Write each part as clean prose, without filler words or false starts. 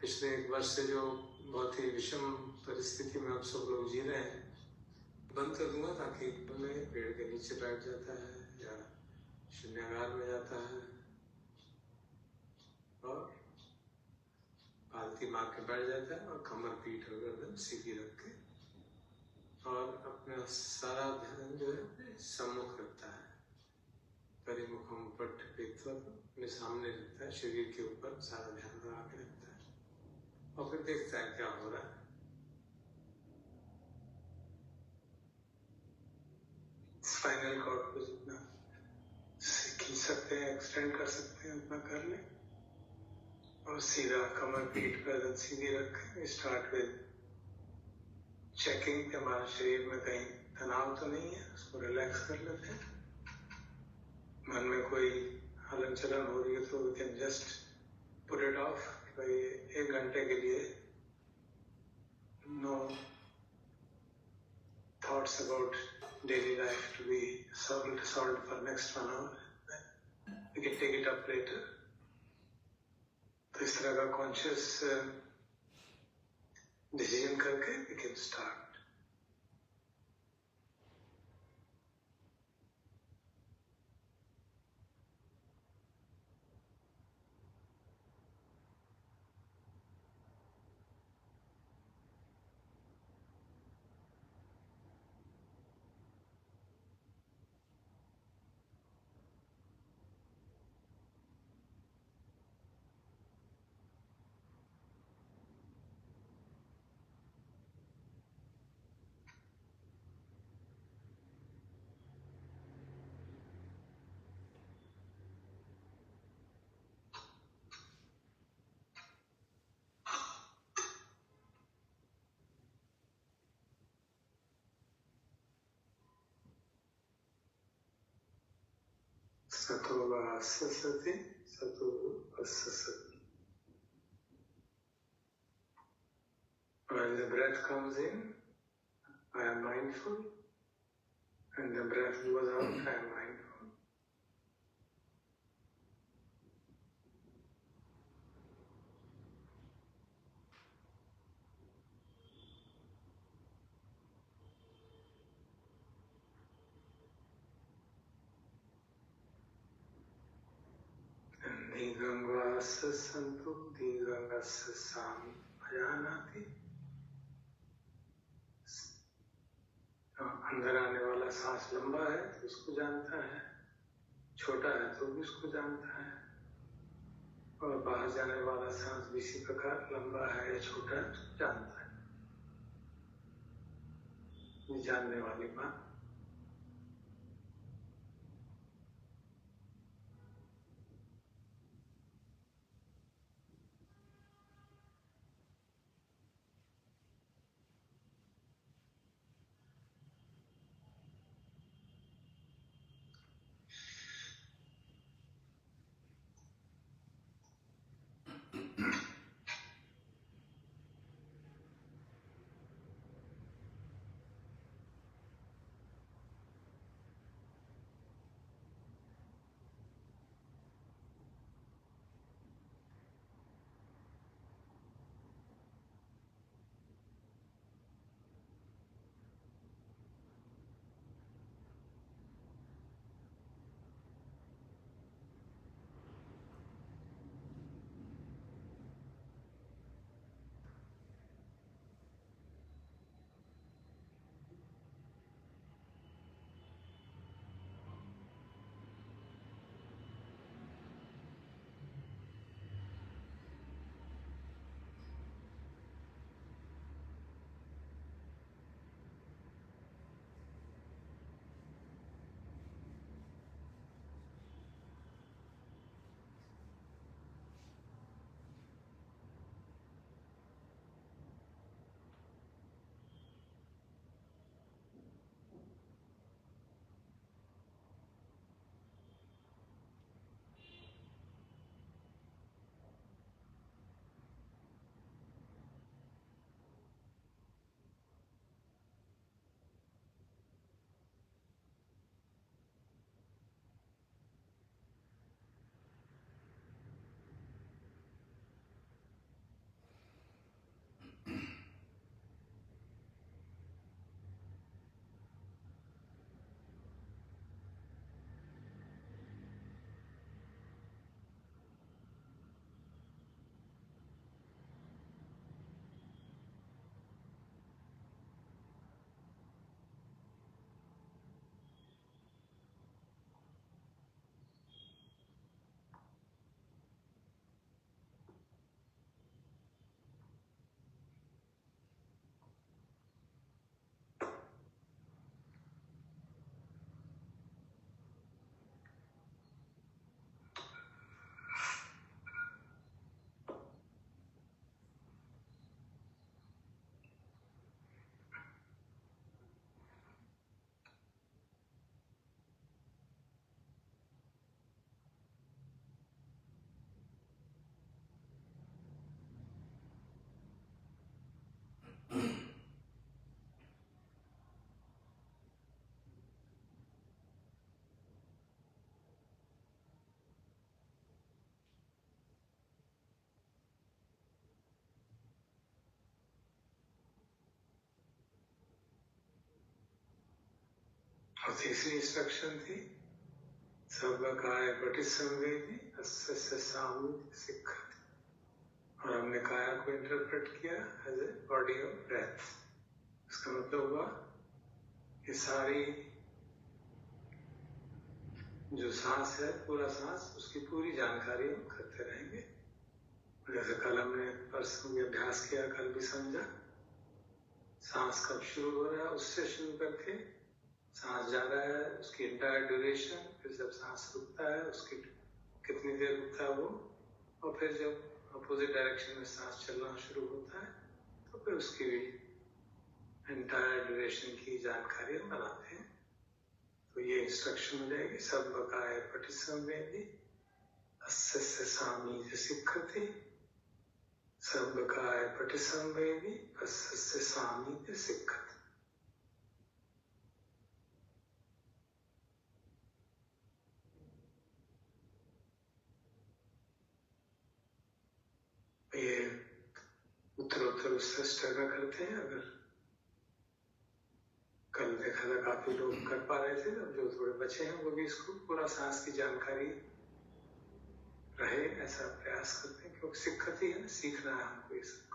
पिछले 1 वर्ष से जो बहुत ही विषम परिस्थिति में आप सब लोग जी रहे हैं, बंद कर दूंगा ताकि में पेड़ के नीचे बैठ जाता है या शून्यागार में जाता है और पालती मार के बैठ जाता है और कमर पीठ और गर्दन सीधी रख के और अपना सारा ध्यान जो है सम्मुख रखता है, परिमुखम पट्ट अपने सामने रखता है, शरीर के ऊपर सारा ध्यान लगा के रखता है और फिर देखता है क्या हो रहा है। स्पाइनल कॉर्ड को जितना खींच सकते हैं, एक्सटेंड कर सकते हैं उतना कर लें और सीधा कमर पीठ गर्दन सीधी रखें। स्टार्ट विद चेकिंग कि हमारे शरीर में कहीं तनाव तो नहीं है, उसको रिलैक्स कर लेते हैं। मन में कोई हलन चलन हो रही है तो we can just put it off. भाई 1 घंटे के लिए no thoughts about daily life to be solve for next 1 hour, we can take it up later. तो इस तरह का कॉन्शियस डिसीजन करके वी कैन स्टार्ट। सतो वा ससति सतो अससति। When the breath comes in, I am mindful, and the breath goes out, I am mindful. दीर्घं वा ससन्तु दीर्घं ससामि अजानाति। अंदर आने वाला सांस लंबा है तो उसको जानता है, छोटा है तो भी उसको जानता है, और बाहर जाने वाला सांस भी इसी प्रकार लंबा है या छोटा है तो जानता है। ये जानने वाली बात। और तीसरी इंस्ट्रक्शन थी सर्वकाय पटिसंवेदी अस्य सामूहिक शिक्षा। और हमने काया को इंटरप्रेट किया as a body of breath. इसका मतलब हुआ कि सारी जो सांस है, पूरा सांस, उसकी पूरी जानकारी हम करते रहेंगे। जैसे कल हमने परसों भी अभ्यास किया, कल भी समझा, सांस कब शुरू हो रहा है उससे शुरू करके सांस जा रहा है उसकी इंटायर ड्यूरेशन, फिर जब सांस रुकता है उसकी कितनी देर रुकता है वो, और फिर जब अपोजिट डायरेक्शन में सांस चलना शुरू होता है तो फिर उसकी भी इंटायर ड्यूरेशन की जानकारी हम बनाते हैं। तो ये इंस्ट्रक्शन हो जाएगी सर्वकाय पटिसंवेदी अस्य सामीप्य सिक्खति। सर्वकाय पटिसंवेदी अस्य सामीप्य सिक्खति। ये उत्तरोत्तर उससे स्ट्रगल करते हैं। अगर कल देखा था काफी लोग कर पा रहे थे, अब जो थोड़े बचे हैं वो भी इसको पूरा सांस की जानकारी रहे ऐसा प्रयास करते हैं, क्योंकि सिक्खति है ना, सीखना है हमको ये सब।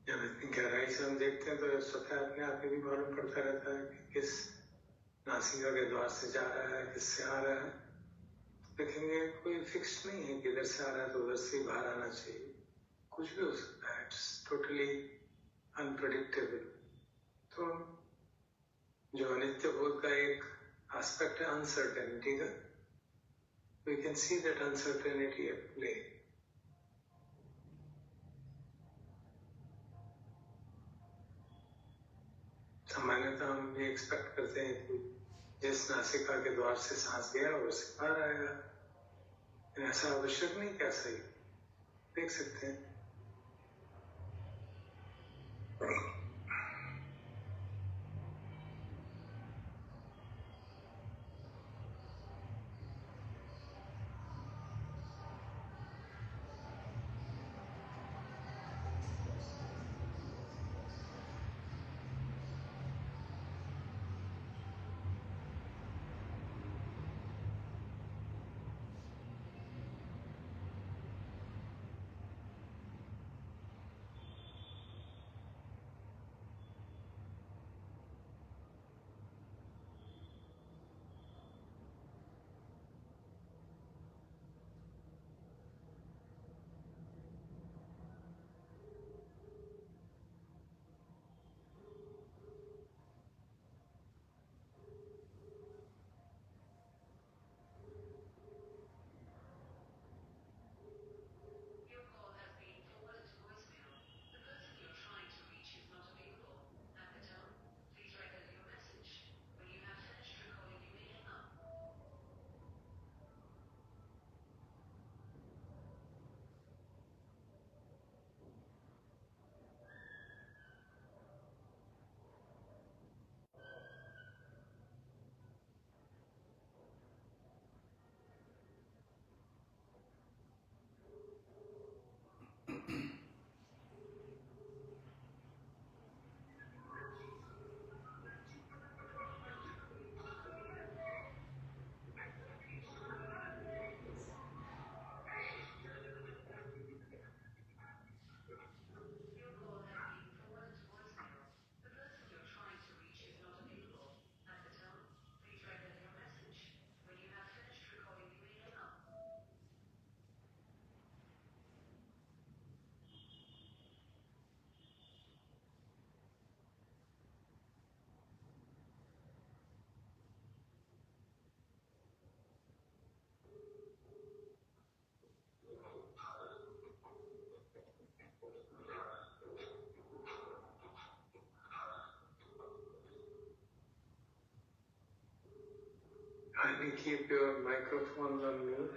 जब इतनी गहराई से हम देखते हैं तो स्वतः अपने आप में भी मालूम पड़ता रहता है कि किस नासिका के द्वार से जा रहा है, किससे आ रहा है। देखेंगे कोई फिक्स नहीं है कि इधर से आ रहा है तो उधर से ही बाहर आना चाहिए, कुछ भी हो सकता है। It's totally unpredictable. तो जो अनित्य बोध का एक एस्पेक्ट है अनसर्टेनिटी का, we can see that uncertainty at play. सामान्यतः हम ये एक्सपेक्ट करते हैं कि जिस नासिका के द्वार से सांस गया वो से बाहर आएगा, ऐसा आवश्यक नहीं क्या? सही देख सकते हैं। Kindly keep your microphones on mute.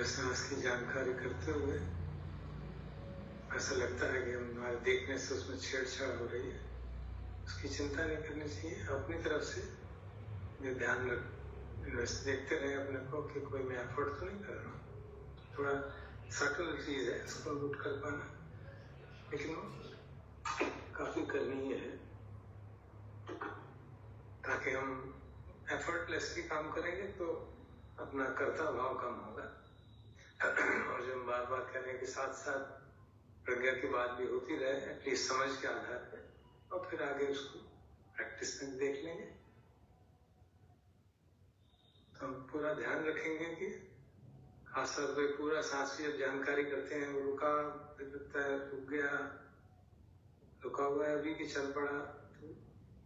सांस की जानकारी करते हुए ऐसा लगता है कि हमारे देखने से उसमें छेड़छाड़ हो रही है, उसकी चिंता नहीं करनी चाहिए। अपनी तरफ से ये ध्यान देखते रहे अपने को कि कोई मैं एफर्ट तो नहीं कर रहा हूँ। थोड़ा सटल चीज है, इसको नोट कर पाना, लेकिन वो काफी करनी है ताकि हम एफर्टलेसली काम करेंगे तो अपना कर्ता भाव कम होगा। और जो हम बार बार कह रहे हैं कि साथ साथ प्रज्ञा की बात भी होती रहे, एटलीस्ट समझ के आधार पे, और फिर आगे उसको प्रैक्टिस में देख लेंगे। तो हम पूरा ध्यान रखेंगे कि खासतौर पर पूरा सांस की जब जानकारी करते हैं, वो रुका लगता है, रुक गया, रुका हुआ है अभी कि चल पड़ा, तो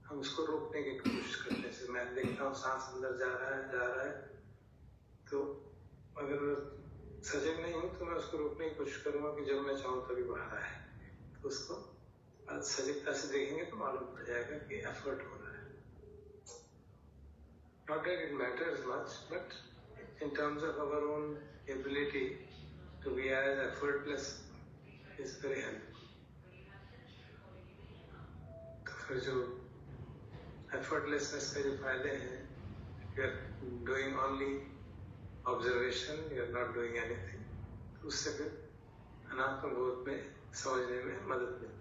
हम उसको रोकने की कोशिश करते हैं। मैं देखता हूँ सांस अंदर जा रहा है, तो अगर सजग नहीं हूँ तो मैं उसको रोकने की कोशिश करूंगा कि जब मैं चाहूँ तभी बाहर आए। तो उसको सजगता से देखेंगे तो मालूम पड़ जाएगा कि एफर्ट हो रहा है। Not that it matters much, but in terms of our own ability to be as effortless is very helpful. तो फिर जो effortlessness के जो फायदे हैं, you are doing only observation, you are not doing anything, तो उससे फिर अनात्म बोध में समझने में मदद मिलती है।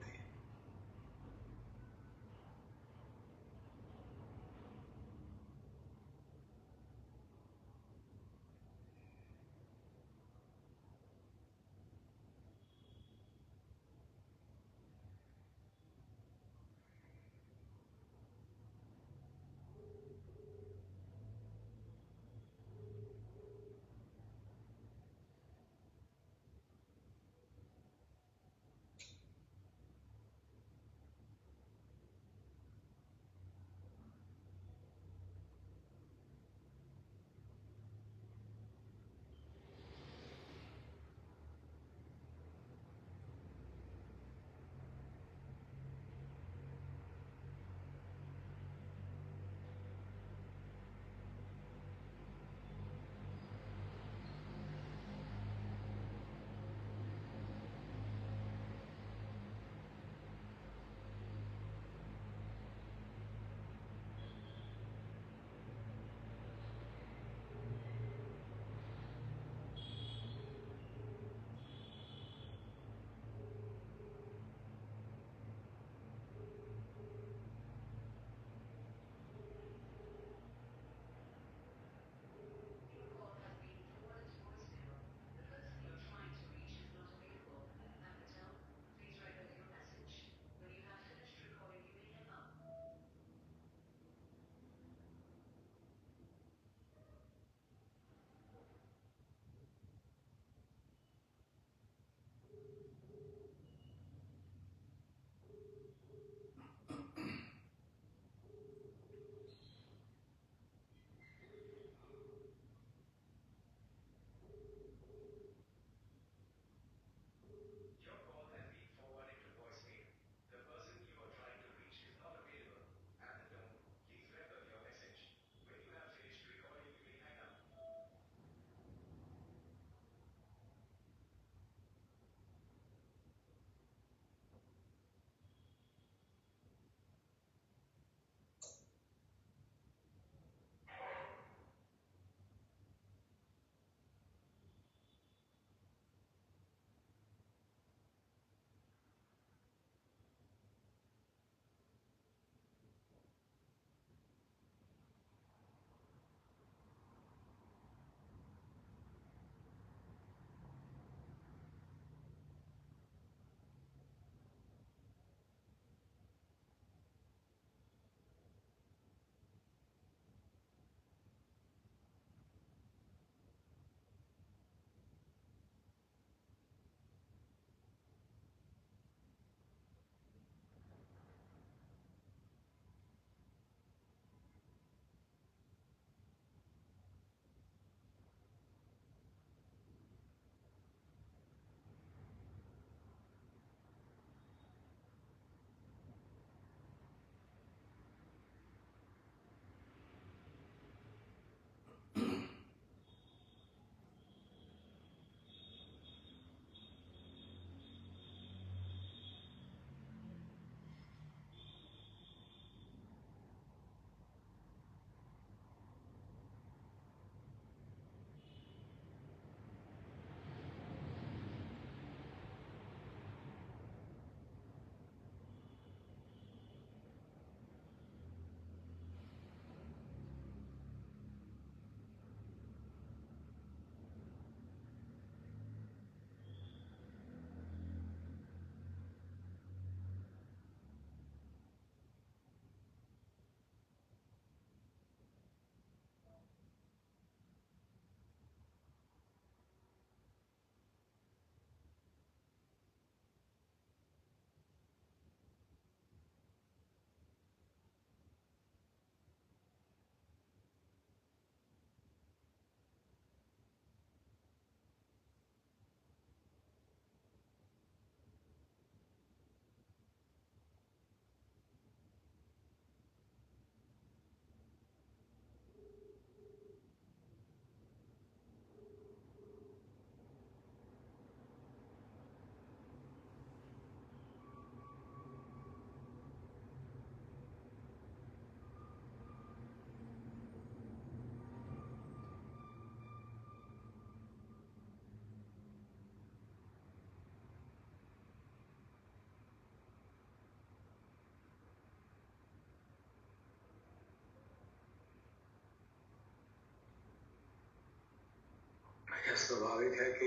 स्वाभाविक है कि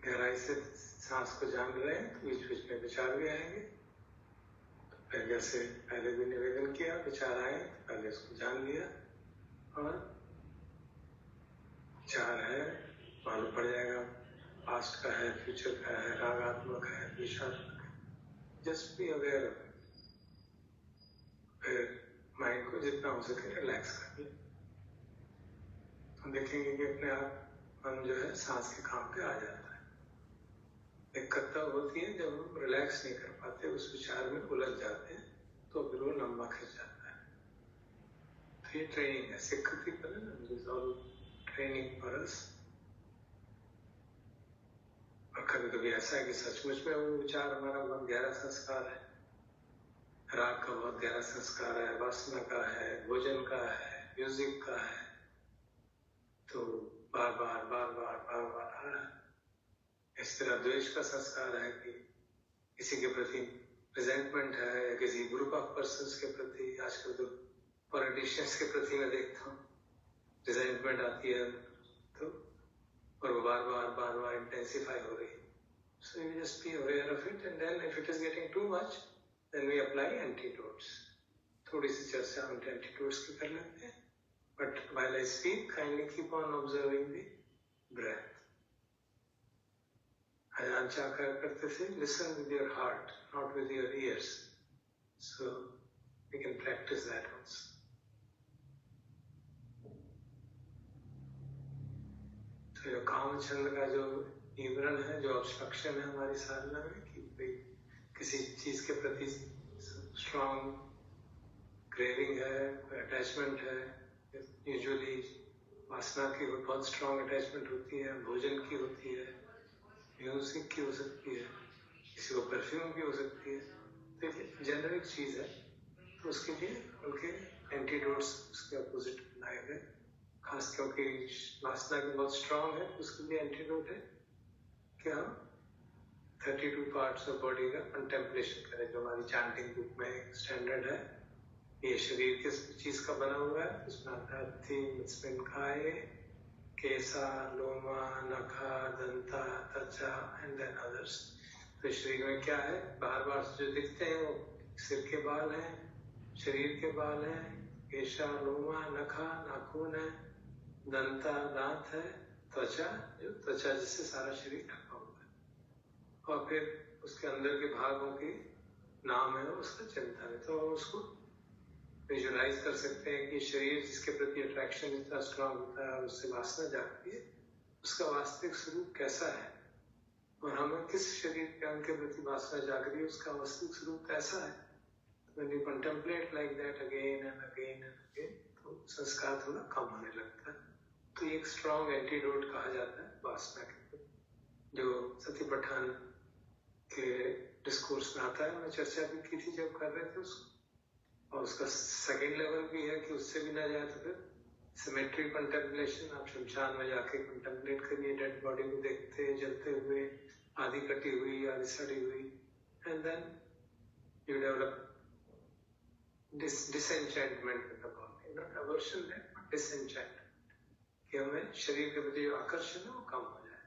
गहराई से सांस को जान रहे हैं तो बीच बीच में विचार भी आएंगे। तो जैसे पहले भी निवेदन किया, विचार आए तो पहले उसको जान लिया और विचार है मालूम पड़ जाएगा, पास्ट का है, फ्यूचर का है, रागात्मक है, विषात्मक है, just be aware of it. फिर माइंड को जितना हो सके रिलैक्स कर ले। हम देखेंगे कि अपने आप मन जो है सांस के काम पे आ जाता है। दिक्कत तब होती है जब हम रिलैक्स नहीं कर पाते, उस विचार में उलझ जाते हैं, तो फिर वो लंबा खिंच जाता है। तो ये ट्रेनिंग है, सिक्खति ट्रेनिंग फॉर अस। और कभी कभी ऐसा है कि सचमुच में वो विचार हमारा बहुत गहरा संस्कार है, राग का बहुत गहरा संस्कार है, वासना का है, भोजन का है, म्यूजिक का है, तो बार बार आ रहा है। इस तरह द्वेष का संस्कार है कि किसी के प्रति रिजेंटमेंट है या किसी ग्रुप ऑफ पर्संस के प्रति, आजकल तो पॉलिटिशियंस के प्रति मैं देखता हूँ रिजेंटमेंट आती है, तो और वो बार इंटेंसिफाई हो रही है। So you just be aware of it, and then if it is getting too much, then we apply antidotes. थोड़ी सी चर्चा हम एंटीडोट्स की कर लेते हैं, but while I speak, kindly keep on observing the breath. Ajahn Chakra करते थे, listen with your heart, not with your ears. So we can practice that also. तो जो काम छंद का जो निवरण है, जो ऑब्स्ट्रक्शन है हमारी साधना में, कि भाई किसी चीज के प्रति स्ट्रॉन्ग क्रेविंग है, अटैचमेंट है, यूजुअली वासना की बहुत स्ट्रॉन्ग अटैचमेंट होती है, भोजन की होती है, म्यूजिक की हो सकती है, किसी को परफ्यूम की हो सकती है, तो ये जेनरिक चीज है। तो उसके लिए उनके एंटीडोट्स उसके अपोजिट बनाए गए, खास क्योंकि वासना की बहुत स्ट्रॉन्ग है, उसके लिए एंटीडोट है कि हम 32 पार्ट्स ऑफ बॉडी का कंटेम्पलेशन करें, जो हमारी चैंटिंग बुक में स्टैंडर्ड है। ये शरीर किस चीज का बना हुआ है, इसमें आता है अस्थि, मस्मिन्काय, केसा, लोमा, नखा, दंता, त्वचा एंड देन अदर्स। तो शरीर में क्या है, बार बार जो दिखते हैं वो सिर के बाल हैं, शरीर के बाल हैं, केशा, लोमा, नखा, नाखून है, दंता दांत है, त्वचा जो त्वचा जिससे सारा शरीर ढका हुआ है, और फिर उसके अंदर के भागों के नाम है उसका चिंतन है। तो उसको विजुअलाइज कर सकते हैं कि शरीर जिसके प्रति अट्रैक्शन इतना स्ट्रांग होता है, उससे वासना जागती है, उसका वास्तविक स्वरूप कैसा है, और हमें किस शरीर के अंग के प्रति वासना जाग रही है, उसका वास्तविक स्वरूप कैसा है। When you contemplate like that again and again and again, तो संस्कार थोड़ा कम होने लगता है। तो एक स्ट्रॉन्ग एंटीडोट कहा जाता है वासना के, जो सतिपट्ठान के डिस्कोर्स में आता है। मैं चर्चा भी की थी जब कर रहे थे उसको, और उसका सेकेंड लेवल भी है कि उससे भी ना जाए तो फिर सिमेट्री कंटेम्पलेशन। आप शमशान में जाके कंटेम्पलेट करिए, डेड बॉडी को देखते जलते हुए, आधी कटी हुई, आधी सड़ी हुई, and then you develop disenchantment with the body, not aversion there, but disenchantment, कि हमें शरीर के प्रति जो आकर्षण है वो कम हो जाए।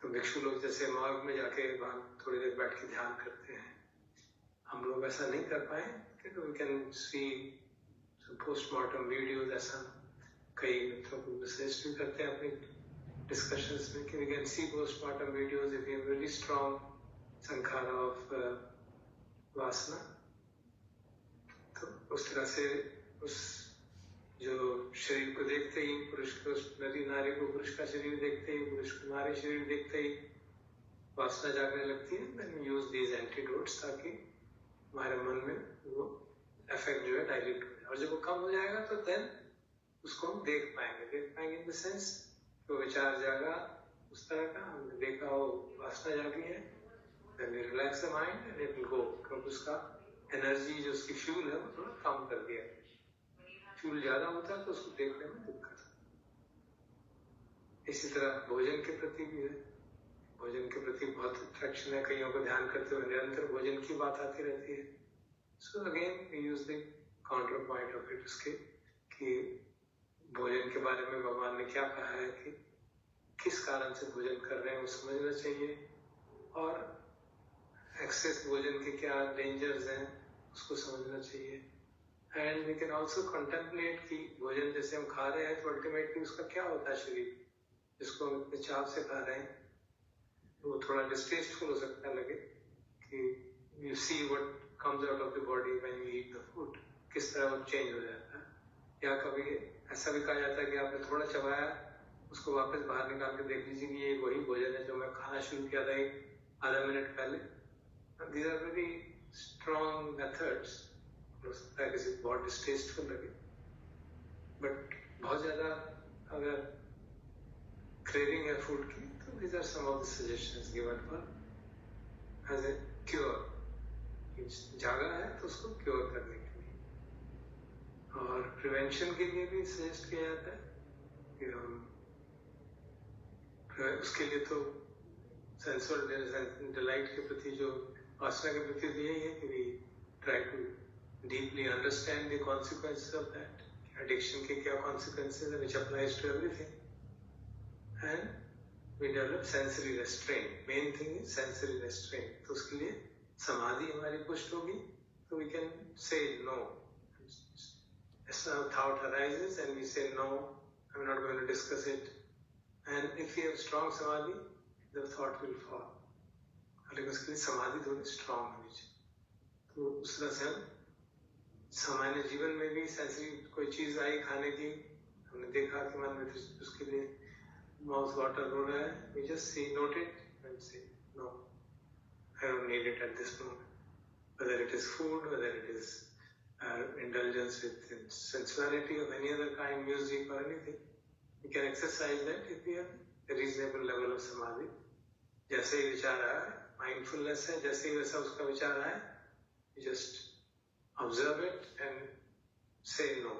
तो भिक्षु लोग जैसे मार्ग में जाके वहां थोड़ी देर बैठ के ध्यान करते हैं, हम लोग ऐसा नहीं कर पाए, क्योंकि we can see some postmortem videos, ऐसा कई मित्रों को मैसेज भी करते हैं अपनी डिस्कशंस में कि we can see postmortem videos if you have very strong संखारा of वासना। तो उस तरह से उस जो शरीर को देखते ही, पुरुष को, नारी को पुरुष का शरीर देखते ही, पुरुष को नारी शरीर देखते ही वासना जागने लगती है। Then we use these antidotes ताकि हमारे मन में वो इफेक्ट जो है डायल्यूट हो जाए, और जब वो कम हो जाएगा तो देन उसको हम देख पाएंगे इन द सेंस तो विचार जागा उस तरह का, हमने देखा वो वासना जागी है, then we relax the mind and it will go, क्योंकि उसका एनर्जी जो उसकी फ्यूल है वो थोड़ा कम कर दिया। फ्यूल ज्यादा होता है तो उसको देखने में दिक्कत है। इसी तरह भोजन के प्रति भी है, भोजन के प्रति बहुत अट्रैक्शन है, कईयों को ध्यान करते हुए निरंतर भोजन की बात आती रहती है। So again we use the counter point of it, उसके कि भोजन के बारे में भगवान ने क्या कहा है कि किस कारण से भोजन कर रहे हैं वो समझना चाहिए, और एक्सेस भोजन के क्या डेंजर्स हैं उसको समझना चाहिए। And we can also contemplate कि भोजन जैसे हम खा रहे हैं तो अल्टीमेटली उसका क्या होता है शरीर, जिसको हम इतने चाव से खा रहे हैं वो थोड़ा डिस्टेस्टफुल हो सकता है लगे कि you see what comes out of the body when you eat the food, किस तरह वो चेंज हो जाता है। या कभी ऐसा भी कहा जाता है कि आपने थोड़ा चबाया, उसको वापस बाहर निकाल के देख लीजिए कि ये वही भोजन है जो मैं खाना शुरू किया था आधा मिनट पहले। These are very strong methods। हो सकता है किसी बहुत डिस्टेस्टफुल लगे, बट बहुत ज्यादा अगर क्रेविंग है फूड की तो these are some of the suggestions given for as a cure। जागा है तो उसको क्योर करने के लिए, और प्रिवेंशन के लिए भी सजेस्ट किया जाता है कि हम उसके लिए तो सेंसुअल डिलाइट के प्रति जो वासना के प्रति तो यही है कि we try to deeply understand the consequences of that, addiction के क्या कॉन्सिक्वेंसेस है which applies to everything, and we develop sensory restraint. Main thing is sensory restraint. तो उसके लिए समाधि हमारी पुष्ट होगी तो we can say no. Thought arises and we say no, I'm not going to discuss it, and if we have strong samadhi the thought will fall। लेकिन उसके लिए समाधि थोड़ी स्ट्रांग होनी चाहिए। तो उस तरह से हम सामान्य जीवन में भी सेंसरी कोई चीज आई खाने की, हमने देखा कि मन में उसके लिए माउथ वाटर हो रहा है, we just see, note it and say no, I don't need it at this moment। whether it is food, whether it is indulgence with sensuality of any other kind, music or anything, we can exercise that if we have a reasonable level of samadhi। जैसे ही विचार आया, mindfulness है, जैसे ही वैसा उसका विचार आया, just observe it and say no,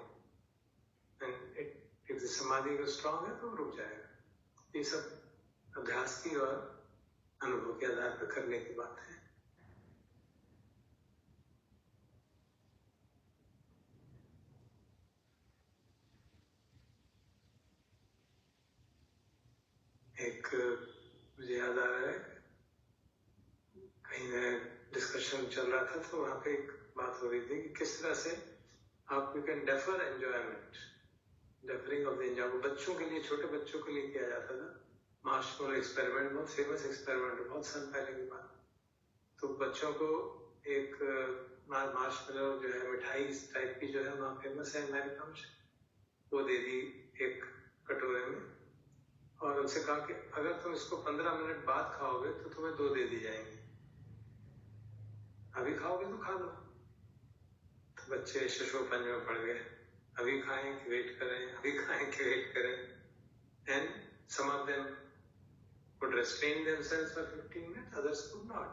and if the samadhi is strong है तो रुक जाएगा। ये सब अभ्यास की और अनुभव के आधार पर करने की बात है। एक मुझे याद आ रहा है, कहीं डिस्कशन चल रहा था तो वहां पे एक बात हो रही थी कि किस तरह से आप you can defer enjoyment, deferring of the enjoyment. बच्चों के लिए, छोटे बच्चों के लिए किया जाता था मार्शमैलो एक्सपेरिमेंट, बहुत फेमस एक्सपेरिमेंट, बहुत साल पहले की बात। तो बच्चों को एक मार्शमैलो जो है मिठाई टाइप की जो है वहाँ फेमस है अमेरिका में, वो दे दी एक कटोरे में और उनसे कहा कि अगर तुम इसको 15 मिनट बाद खाओगे तो तुम्हें 2 दे दी जाएंगी, अभी खाओगे तो खा लो। तो बच्चे शशोपंज में पड़ गए, अभी खाएं कि वेट करें, अभी खाएं कि वेट करें। And some of them could restrain themselves for 15 minutes, others could not।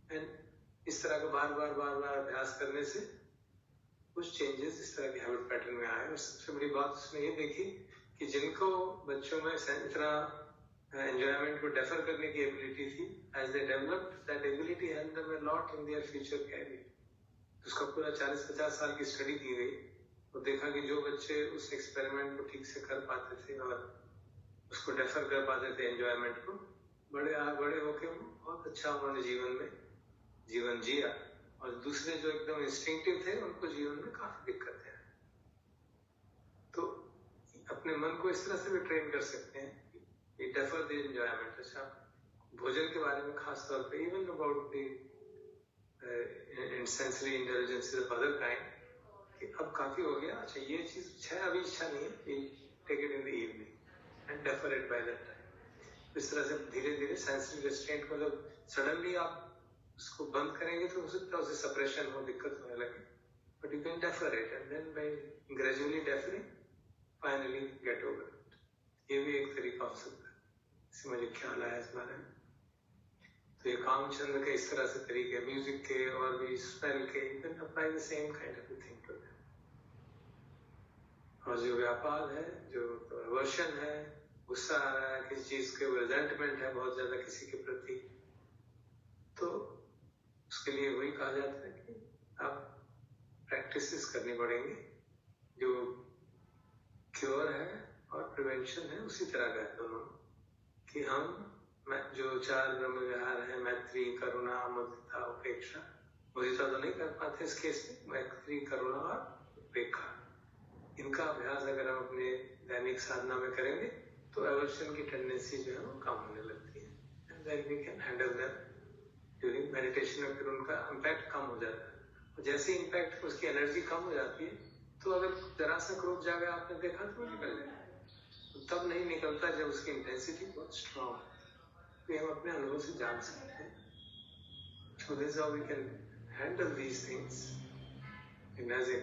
and इस तरह का बार बार अभ्यास करने से कुछ चेंजेस इस तरह के हैबिट पैटर्न में आए। और सबसे बड़ी बात उसने ये देखी कि जिनको बच्चों में इतना एंजॉयमेंट को डेफर करने की एबिलिटी थी, as they developed that ability help them a lot in their future career. उसका पूरा 40-50 साल की स्टडी की गई और देखा कि जो बच्चे उस एक्सपेरिमेंट को ठीक से कर पाते थे और उसको डेफर कर पाते थे एंजॉयमेंट को, बड़े होके बहुत अच्छा उन्होंने जीवन जिया। और दूसरे जो एकदम इंस्टिंक्टिव थे उनको जीवन में काफी दिक्कतें आई। तो अपने मन को इस तरह से भी ट्रेन कर सकते हैं कि डेफर द एंजॉयमेंट। अच्छा, भोजन के बारे में खास तौर पे even about the sensory intelligences of other kind, कि अब काफी हो गया, अच्छा ये चीज है, अभी इच्छा नहीं है, take it in the evening and defer it by that time. इस तरह से धीरे धीरे सेंसरी रेस्ट्रेंट, मतलब सडनली आप उसको बंद करेंगे तो हो सकता है उसे सप्रेशन हो, दिक्कत होने लगे, but you can defer it and then by gradually deferring finally get over it. ये भी एक तरीका हो सकता है, इससे मुझे ख्याल आया इस बारे में। तो ये कामचंद के इस तरह से तरीके, म्यूजिक के और भी स्मेल के, you can apply the same kind of thing to them. और जो व्यापार है, जो अवर्शन है, गुस्सा आ रहा है किसी चीज के, रिजेंटमेंट है बहुत ज्यादा किसी के प्रति, तो उसके लिए वही कहा जाता है कि आप प्रैक्टिसेस करनी पड़ेंगी जो क्योर है और प्रिवेंशन है उसी तरह का है दोनों, कि हम जो चार ब्रह्म विहार है, मैत्री, करुणा, मुदिता, उपेक्षा, मुदिता तो नहीं कर पाते इस केस में, मैत्री, करुणा और उपेक्षा, इनका अभ्यास अगर हम अपने दैनिक साधना में करेंगे तो एवर्शन की टेंडेंसी जो है वो कम होने लगती है, and then we can handle them during meditation में, फिर उनका इम्पैक्ट कम हो जाता है। और जैसे इम्पैक्ट, उसकी एनर्जी कम हो जाती है, तो अगर जरा सा क्रोध जाएगा, आपने देखा तो निकल जाएगा, तो तब नहीं निकलता जब उसकी इंटेंसिटी बहुत स्ट्रॉन्ग है, तो हम अपने अनुभव से जान सकते हैं। So this is how we can handle these things in as a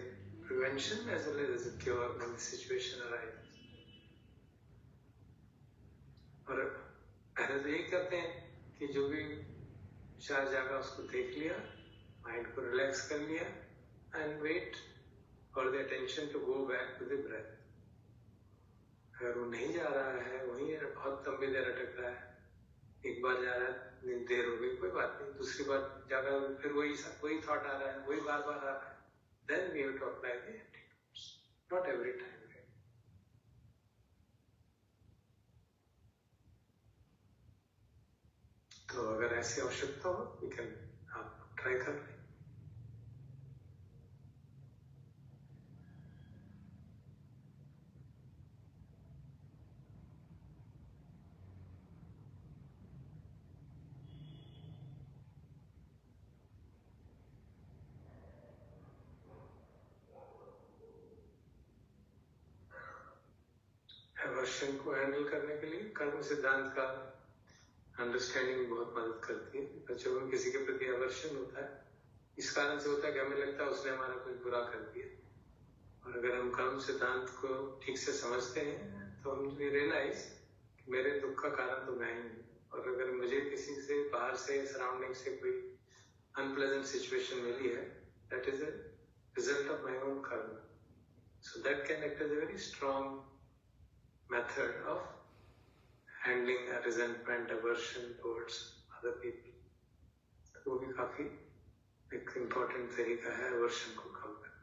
prevention as well as a cure when the situation arises. और पहले तो यही करते हैं कि जो भी विचार जागा उसको देख लिया, माइंड को रिलैक्स कर लिया, and wait for the attention to go back to the breath. अगर वो नहीं जा रहा है, वहीं बहुत लंबी देर अटक रहा है, एक बार जा रहा है, देर हो गई, कोई बात नहीं, दूसरी बार जागा, फिर वही थॉट आ रहा है, वही बार बार आ रहा है, then we have to apply the antidotes, not every time. तो अगर ऐसी आवश्यकता हो, we can, आप ट्राई कर लें। एवर्शन को हैंडल करने के लिए कर्म सिद्धांत का अंडरस्टैंडिंग बहुत मदद करती है। बच्चों में किसी के प्रति एवर्शन होता है, इस कारण से होता है कि हमें लगता है उसने हमारा कुछ बुरा कर दिया, और अगर हम कर्म सिद्धांत को ठीक से समझते हैं तो हम रियलाइज कि मेरे दुख का कारण तो मैं ही हूँ, और अगर मुझे किसी से बाहर से, सराउंडिंग से कोई अनप्लेजेंट सिचुएशन मिली है, that is a result of my own karma, so that can act as a very strong method of handling a resentment, aversion towards other people. वो भी काफी एक इम्पोर्टेंट तरीका है aversion को कम करने।